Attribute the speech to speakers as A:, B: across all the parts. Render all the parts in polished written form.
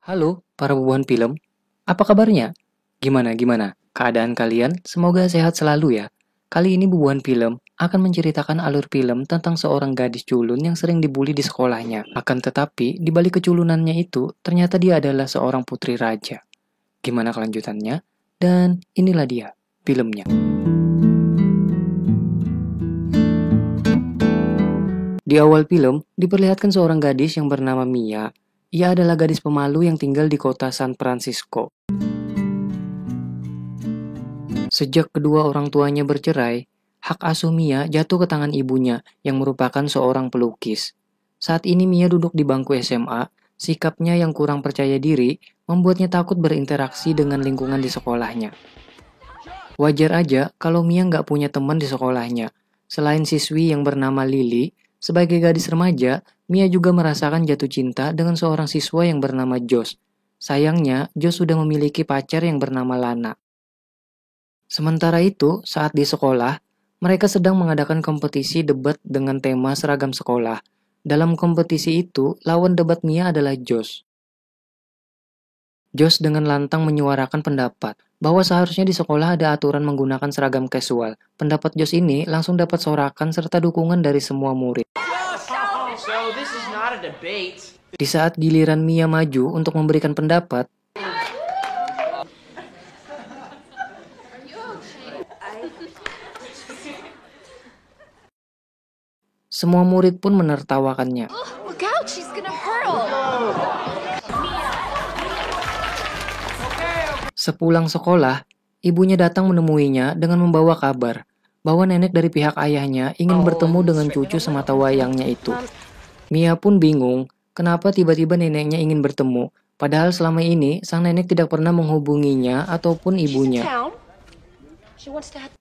A: Halo, para bubuhan film. Apa kabarnya? Gimana? Keadaan kalian? Semoga sehat selalu ya. Kali ini bubuhan film akan menceritakan alur film tentang seorang gadis culun yang sering dibully di sekolahnya. Akan tetapi, di balik keculunannya itu, ternyata dia adalah seorang putri raja. Gimana kelanjutannya? Dan inilah dia, filmnya. Di awal film, diperlihatkan seorang gadis yang bernama Mia. Ia adalah gadis pemalu yang tinggal di kota San Francisco. Sejak kedua orang tuanya bercerai, hak asuh Mia jatuh ke tangan ibunya yang merupakan seorang pelukis. Saat ini Mia duduk di bangku SMA, sikapnya yang kurang percaya diri membuatnya takut berinteraksi dengan lingkungan di sekolahnya. Wajar aja kalau Mia nggak punya teman di sekolahnya. Selain siswi yang bernama Lily, sebagai gadis remaja, Mia juga merasakan jatuh cinta dengan seorang siswa yang bernama Josh. Sayangnya, Josh sudah memiliki pacar yang bernama Lana. Sementara itu, saat di sekolah, mereka sedang mengadakan kompetisi debat dengan tema seragam sekolah. Dalam kompetisi itu, lawan debat Mia adalah Josh. Josh dengan lantang menyuarakan pendapat bahwa seharusnya di sekolah ada aturan menggunakan seragam casual. Pendapat Josh ini langsung dapat sorakan serta dukungan dari semua murid. Di saat giliran Mia maju untuk memberikan pendapat, semua murid pun menertawakannya. Sepulang sekolah, ibunya datang menemuinya dengan membawa kabar bahwa nenek dari pihak ayahnya ingin bertemu dengan cucu semata wayangnya itu. Mia pun bingung, kenapa tiba-tiba neneknya ingin bertemu, padahal selama ini sang nenek tidak pernah menghubunginya ataupun ibunya.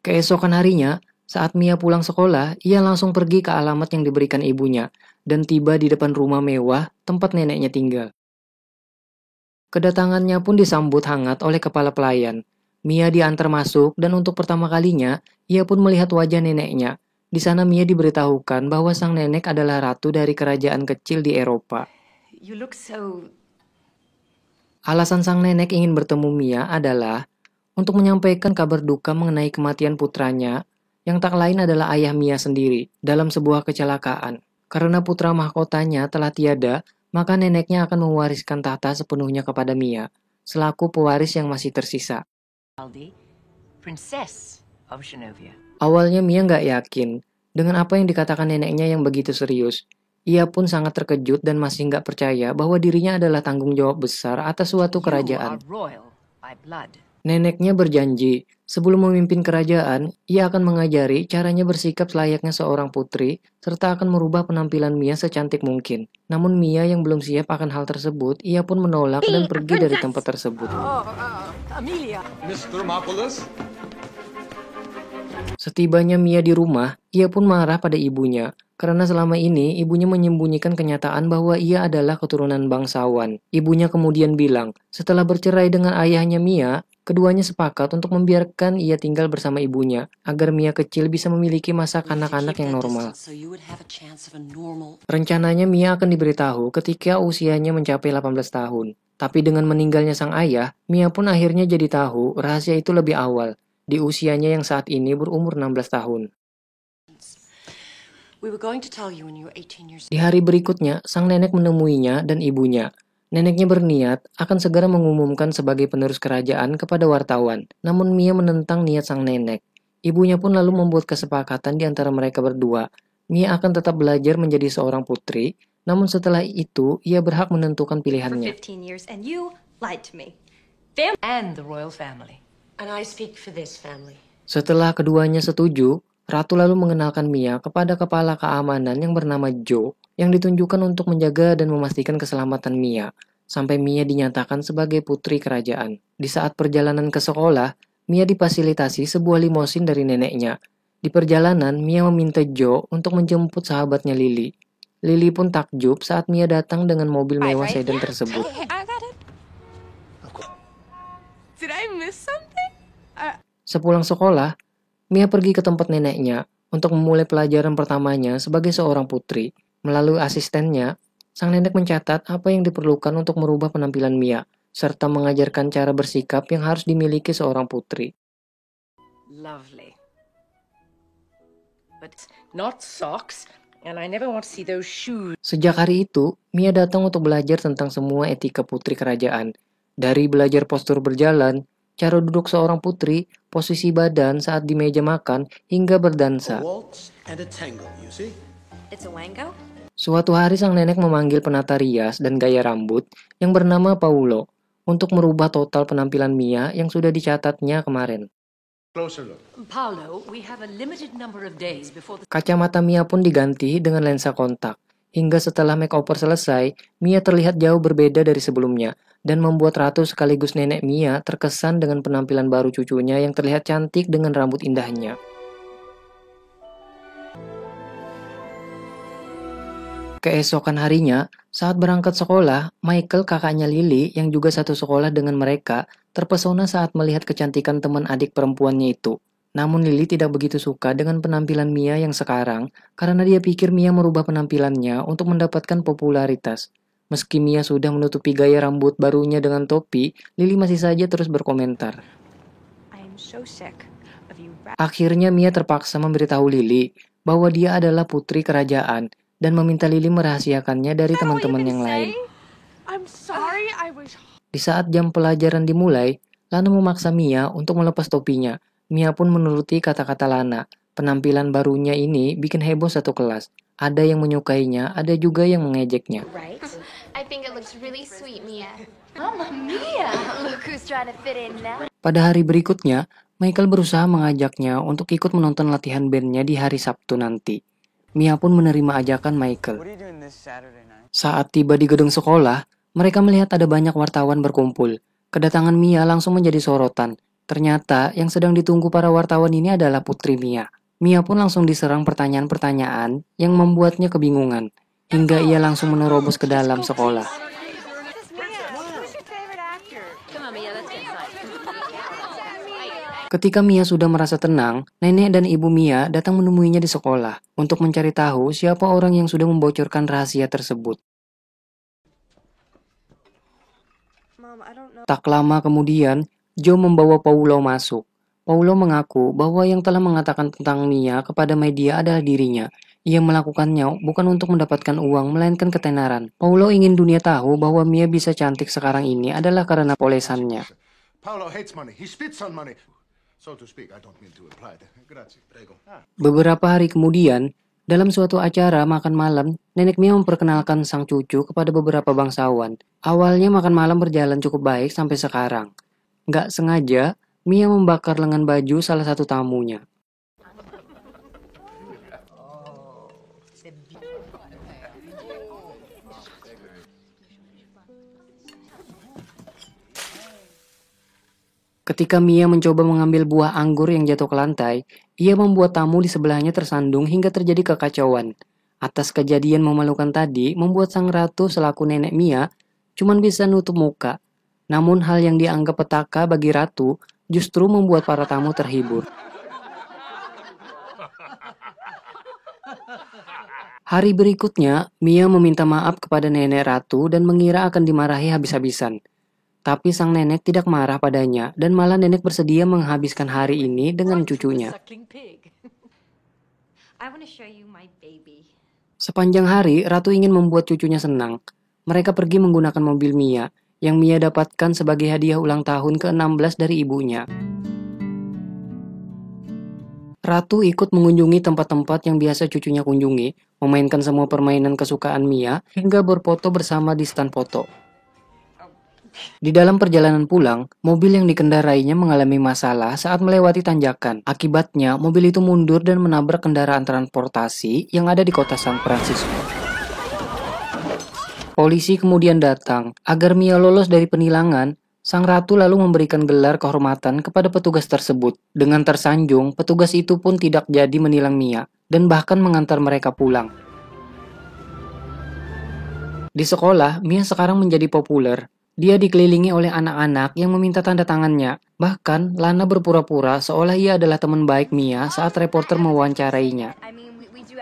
A: Keesokan harinya, saat Mia pulang sekolah, ia langsung pergi ke alamat yang diberikan ibunya, dan tiba di depan rumah mewah tempat neneknya tinggal. Kedatangannya pun disambut hangat oleh kepala pelayan. Mia diantar masuk dan untuk pertama kalinya, ia pun melihat wajah neneknya. Di sana Mia diberitahukan bahwa sang nenek adalah ratu dari kerajaan kecil di Eropa. Alasan sang nenek ingin bertemu Mia adalah untuk menyampaikan kabar duka mengenai kematian putranya, yang tak lain adalah ayah Mia sendiri, dalam sebuah kecelakaan. Karena putra mahkotanya telah tiada, maka neneknya akan mewariskan tahta sepenuhnya kepada Mia, selaku pewaris yang masih tersisa. Awalnya Mia nggak yakin dengan apa yang dikatakan neneknya yang begitu serius. Ia pun sangat terkejut dan masih nggak percaya bahwa dirinya adalah tanggung jawab besar atas suatu kerajaan. Neneknya berjanji, sebelum memimpin kerajaan, ia akan mengajari caranya bersikap selayaknya seorang putri, serta akan merubah penampilan Mia secantik mungkin. Namun Mia yang belum siap akan hal tersebut, ia pun menolak dan pergi dari tempat tersebut. Setibanya Mia di rumah, ia pun marah pada ibunya, karena selama ini ibunya menyembunyikan kenyataan bahwa ia adalah keturunan bangsawan. Ibunya kemudian bilang, setelah bercerai dengan ayahnya Mia, keduanya sepakat untuk membiarkan ia tinggal bersama ibunya, agar Mia kecil bisa memiliki masa kanak-kanak yang normal. Rencananya Mia akan diberitahu ketika usianya mencapai 18 tahun. Tapi dengan meninggalnya sang ayah, Mia pun akhirnya jadi tahu rahasia itu lebih awal, di usianya yang saat ini berumur 16 tahun. Di hari berikutnya, sang nenek menemuinya dan ibunya. Neneknya berniat akan segera mengumumkan sebagai penerus kerajaan kepada wartawan. Namun Mia menentang niat sang nenek. Ibunya pun lalu membuat kesepakatan di antara mereka berdua. Mia akan tetap belajar menjadi seorang putri, namun setelah itu ia berhak menentukan pilihannya. Setelah keduanya setuju, Ratu lalu mengenalkan Mia kepada kepala keamanan yang bernama Joe, yang ditunjukkan untuk menjaga dan memastikan keselamatan Mia, sampai Mia dinyatakan sebagai putri kerajaan. Di saat perjalanan ke sekolah, Mia difasilitasi sebuah limosin dari neneknya. Di perjalanan, Mia meminta Joe untuk menjemput sahabatnya Lily. Lily pun takjub saat Mia datang dengan mobil mewah sedan tersebut. Sepulang sekolah, Mia pergi ke tempat neneknya untuk memulai pelajaran pertamanya sebagai seorang putri. Melalui asistennya, Sang nenek mencatat apa yang diperlukan untuk merubah penampilan Mia, serta mengajarkan cara bersikap yang harus dimiliki seorang putri.
B: Lovely. But not socks, and I never want to see those shoes.
A: Sejak hari itu, Mia datang untuk belajar tentang semua etika putri kerajaan. Dari belajar postur berjalan, cara duduk seorang putri, posisi badan saat di meja makan, hingga berdansa.
B: It's a wango?
A: Suatu hari sang nenek memanggil penata rias dan gaya rambut yang bernama Paulo untuk merubah total penampilan Mia yang sudah dicatatnya kemarin.
B: Paolo, we have a limited number of days before the...
A: Kacamata Mia pun diganti dengan lensa kontak. Hingga setelah makeover selesai, Mia terlihat jauh berbeda dari sebelumnya dan membuat Ratu sekaligus nenek Mia terkesan dengan penampilan baru cucunya yang terlihat cantik dengan rambut indahnya. Keesokan harinya, saat berangkat sekolah, Michael, kakaknya Lily yang juga satu sekolah dengan mereka, terpesona saat melihat kecantikan teman adik perempuannya itu. Namun Lily tidak begitu suka dengan penampilan Mia yang sekarang karena dia pikir Mia merubah penampilannya untuk mendapatkan popularitas. Meski Mia sudah menutupi gaya rambut barunya dengan topi, Lily masih saja terus berkomentar. Akhirnya Mia terpaksa memberitahu Lily bahwa dia adalah putri kerajaan dan meminta Lily merahasiakannya dari teman-teman yang lain. Di saat jam pelajaran dimulai, Lana memaksa Mia untuk melepas topinya. Mia pun menuruti kata-kata Lana. Penampilan barunya ini bikin heboh satu kelas. Ada yang menyukainya, ada juga yang mengejeknya. Pada hari berikutnya, Michael berusaha mengajaknya untuk ikut menonton latihan bandnya di hari Sabtu nanti. Mia pun menerima ajakan Michael. Saat tiba di gedung sekolah, mereka melihat ada banyak wartawan berkumpul. Kedatangan Mia langsung menjadi sorotan. Ternyata yang sedang ditunggu para wartawan ini adalah putri Mia. Mia pun langsung diserang pertanyaan-pertanyaan yang membuatnya kebingungan. Hingga ia langsung menerobos ke dalam sekolah. Ketika Mia sudah merasa tenang, nenek dan ibu Mia datang menemuinya di sekolah untuk mencari tahu siapa orang yang sudah membocorkan rahasia tersebut. Tak lama kemudian, Joe membawa Paulo masuk. Paulo mengaku bahwa yang telah mengatakan tentang Mia kepada media adalah dirinya. Ia melakukannya bukan untuk mendapatkan uang, melainkan ketenaran. Paulo ingin dunia tahu bahwa Mia bisa cantik sekarang ini adalah karena polesannya.
C: Paulo hates money. He spits on money. So to speak, I don't mean to imply that. Grazie, prego.
A: Beberapa hari kemudian, dalam suatu acara makan malam, nenek Mia memperkenalkan sang cucu kepada beberapa bangsawan. Awalnya makan malam berjalan cukup baik sampai sekarang. Nggak sengaja, Mia membakar lengan baju salah satu tamunya. Ketika Mia mencoba mengambil buah anggur yang jatuh ke lantai, ia membuat tamu di sebelahnya tersandung hingga terjadi kekacauan. Atas kejadian memalukan tadi, membuat sang ratu selaku nenek Mia cuman bisa nutup muka. Namun hal yang dianggap petaka bagi ratu justru membuat para tamu terhibur. Hari berikutnya, Mia meminta maaf kepada nenek ratu dan mengira akan dimarahi habis-habisan. Tapi sang nenek tidak marah padanya dan malah nenek bersedia menghabiskan hari ini dengan cucunya. Sepanjang hari, ratu ingin membuat cucunya senang. Mereka pergi menggunakan mobil Mia, yang Mia dapatkan sebagai hadiah ulang tahun ke-16 dari ibunya. Ratu ikut mengunjungi tempat-tempat yang biasa cucunya kunjungi, memainkan semua permainan kesukaan Mia, hingga berfoto bersama di stand foto. Di dalam perjalanan pulang, mobil yang dikendarainya mengalami masalah saat melewati tanjakan. Akibatnya, mobil itu mundur dan menabrak kendaraan transportasi yang ada di kota San Francisco. Polisi kemudian datang. Agar Mia lolos dari penilangan, sang ratu lalu memberikan gelar kehormatan kepada petugas tersebut. Dengan tersanjung, petugas itu pun tidak jadi menilang Mia, dan bahkan mengantar mereka pulang. Di sekolah, Mia sekarang menjadi populer. Dia dikelilingi oleh anak-anak yang meminta tanda tangannya. Bahkan, Lana berpura-pura seolah ia adalah teman baik Mia saat reporter mewawancarainya.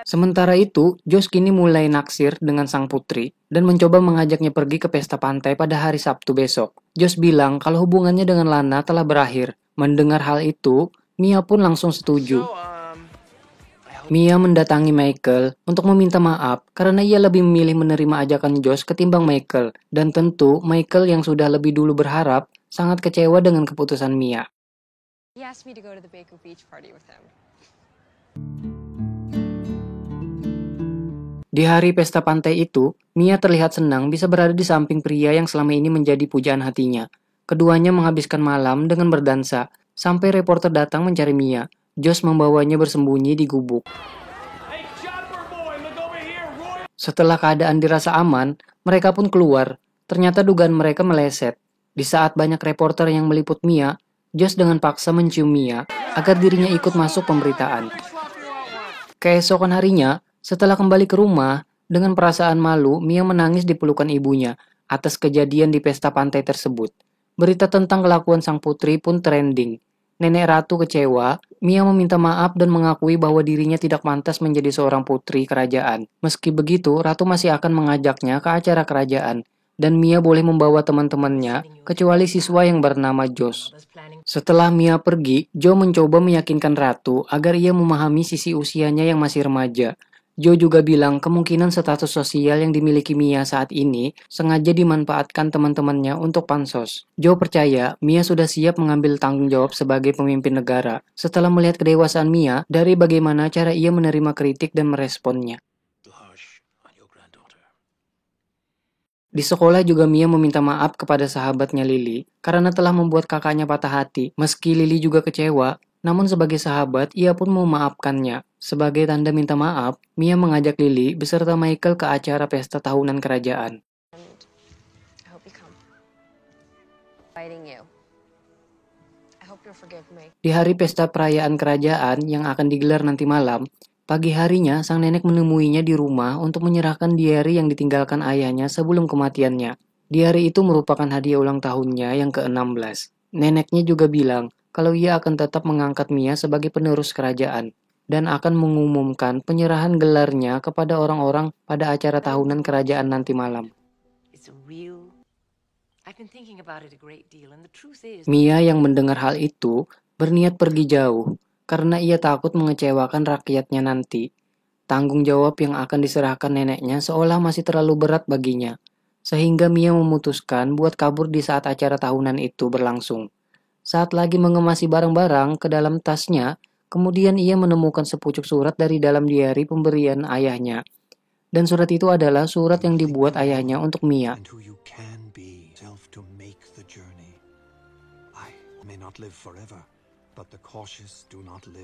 A: Sementara itu, Josh kini mulai naksir dengan sang putri dan mencoba mengajaknya pergi ke pesta pantai pada hari Sabtu besok. Josh bilang kalau hubungannya dengan Lana telah berakhir. Mendengar hal itu, Mia pun langsung setuju. Mia mendatangi Michael untuk meminta maaf karena ia lebih memilih menerima ajakan Josh ketimbang Michael. Dan tentu, Michael yang sudah lebih dulu berharap sangat kecewa dengan keputusan Mia.
D: He asked me to go to the Baker Beach party with him.
A: Di hari pesta pantai itu, Mia terlihat senang bisa berada di samping pria yang selama ini menjadi pujaan hatinya. Keduanya menghabiskan malam dengan berdansa, sampai reporter datang mencari Mia. Josh membawanya bersembunyi di gubuk. Setelah keadaan dirasa aman, mereka pun keluar. Ternyata dugaan mereka meleset. Di saat banyak reporter yang meliput Mia, Josh dengan paksa mencium Mia agar dirinya ikut masuk pemberitaan. Keesokan harinya, setelah kembali ke rumah, dengan perasaan malu, Mia menangis di pelukan ibunya atas kejadian di pesta pantai tersebut. Berita tentang kelakuan sang putri pun trending. Nenek Ratu kecewa, Mia meminta maaf dan mengakui bahwa dirinya tidak pantas menjadi seorang putri kerajaan. Meski begitu, Ratu masih akan mengajaknya ke acara kerajaan, dan Mia boleh membawa teman-temannya, kecuali siswa yang bernama Josh. Setelah Mia pergi, Joe mencoba meyakinkan Ratu agar ia memahami sisi usianya yang masih remaja. Joe juga bilang kemungkinan status sosial yang dimiliki Mia saat ini sengaja dimanfaatkan teman-temannya untuk pansos. Joe percaya Mia sudah siap mengambil tanggung jawab sebagai pemimpin negara setelah melihat kedewasaan Mia dari bagaimana cara ia menerima kritik dan meresponnya. Di sekolah juga Mia meminta maaf kepada sahabatnya Lily karena telah membuat kakaknya patah hati. Meski Lily juga kecewa, namun sebagai sahabat ia pun memaafkannya. Sebagai tanda minta maaf, Mia mengajak Lily beserta Michael ke acara pesta tahunan kerajaan.
D: I hope you come. Fighting you. I hope you'll forgive me.
A: Di hari pesta perayaan kerajaan yang akan digelar nanti malam, pagi harinya sang nenek menemuinya di rumah untuk menyerahkan diary yang ditinggalkan ayahnya sebelum kematiannya. Diary itu merupakan hadiah ulang tahunnya yang ke-16. Neneknya juga bilang kalau ia akan tetap mengangkat Mia sebagai penerus kerajaan dan akan mengumumkan penyerahan gelarnya kepada orang-orang pada acara tahunan kerajaan nanti malam. Mia yang mendengar hal itu berniat pergi jauh karena ia takut mengecewakan rakyatnya nanti. Tanggung jawab yang akan diserahkan neneknya seolah masih terlalu berat baginya, sehingga Mia memutuskan buat kabur di saat acara tahunan itu berlangsung. Saat lagi mengemasi barang-barang ke dalam tasnya, kemudian ia menemukan sepucuk surat dari dalam diary pemberian ayahnya. Dan surat itu adalah surat yang dibuat ayahnya untuk Mia.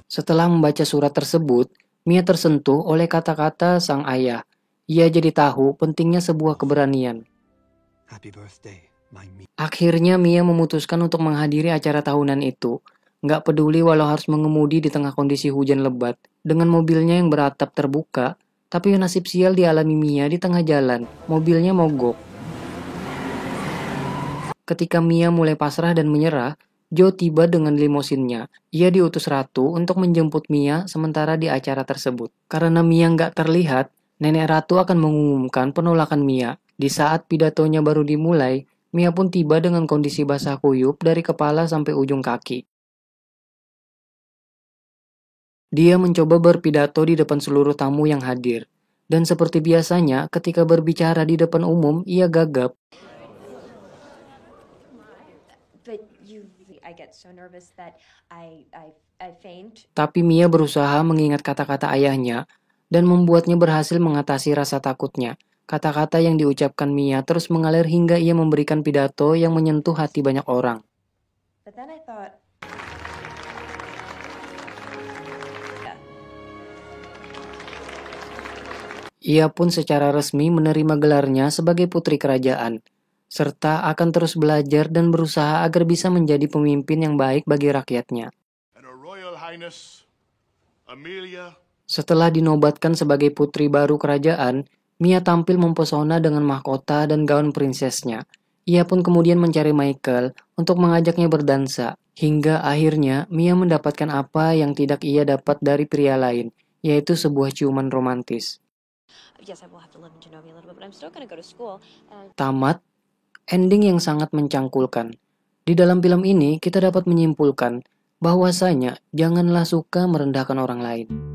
A: Setelah membaca surat tersebut, Mia tersentuh oleh kata-kata sang ayah. Ia jadi tahu pentingnya sebuah keberanian. Akhirnya Mia memutuskan untuk menghadiri acara tahunan itu. Nggak peduli walau harus mengemudi di tengah kondisi hujan lebat. Dengan mobilnya yang beratap terbuka, tapi nasib sial dialami Mia di tengah jalan. Mobilnya mogok. Ketika Mia mulai pasrah dan menyerah, Joe tiba dengan limosinnya. Ia diutus Ratu untuk menjemput Mia sementara di acara tersebut. Karena Mia nggak terlihat, Nenek Ratu akan mengumumkan penolakan Mia. Di saat pidatonya baru dimulai, Mia pun tiba dengan kondisi basah kuyup dari kepala sampai ujung kaki. Dia mencoba berpidato di depan seluruh tamu yang hadir. Dan seperti biasanya, ketika berbicara di depan umum, ia gagap. Tapi Mia berusaha mengingat kata-kata ayahnya dan membuatnya berhasil mengatasi rasa takutnya. Kata-kata yang diucapkan Mia terus mengalir hingga ia memberikan pidato yang menyentuh hati banyak orang. Ia pun secara resmi menerima gelarnya sebagai putri kerajaan, serta akan terus belajar dan berusaha agar bisa menjadi pemimpin yang baik bagi rakyatnya. Setelah dinobatkan sebagai putri baru kerajaan, Mia tampil mempesona dengan mahkota dan gaun prinsesnya. Ia pun kemudian mencari Michael untuk mengajaknya berdansa, hingga akhirnya Mia mendapatkan apa yang tidak ia dapat dari pria lain, yaitu sebuah ciuman romantis.
D: Yes, I will have to live in Genovia a little bit, but I'm still gonna go to school. And
A: Tamat, ending yang sangat mencangkulkan. Di dalam film ini kita dapat menyimpulkan bahwasanya janganlah suka merendahkan orang lain.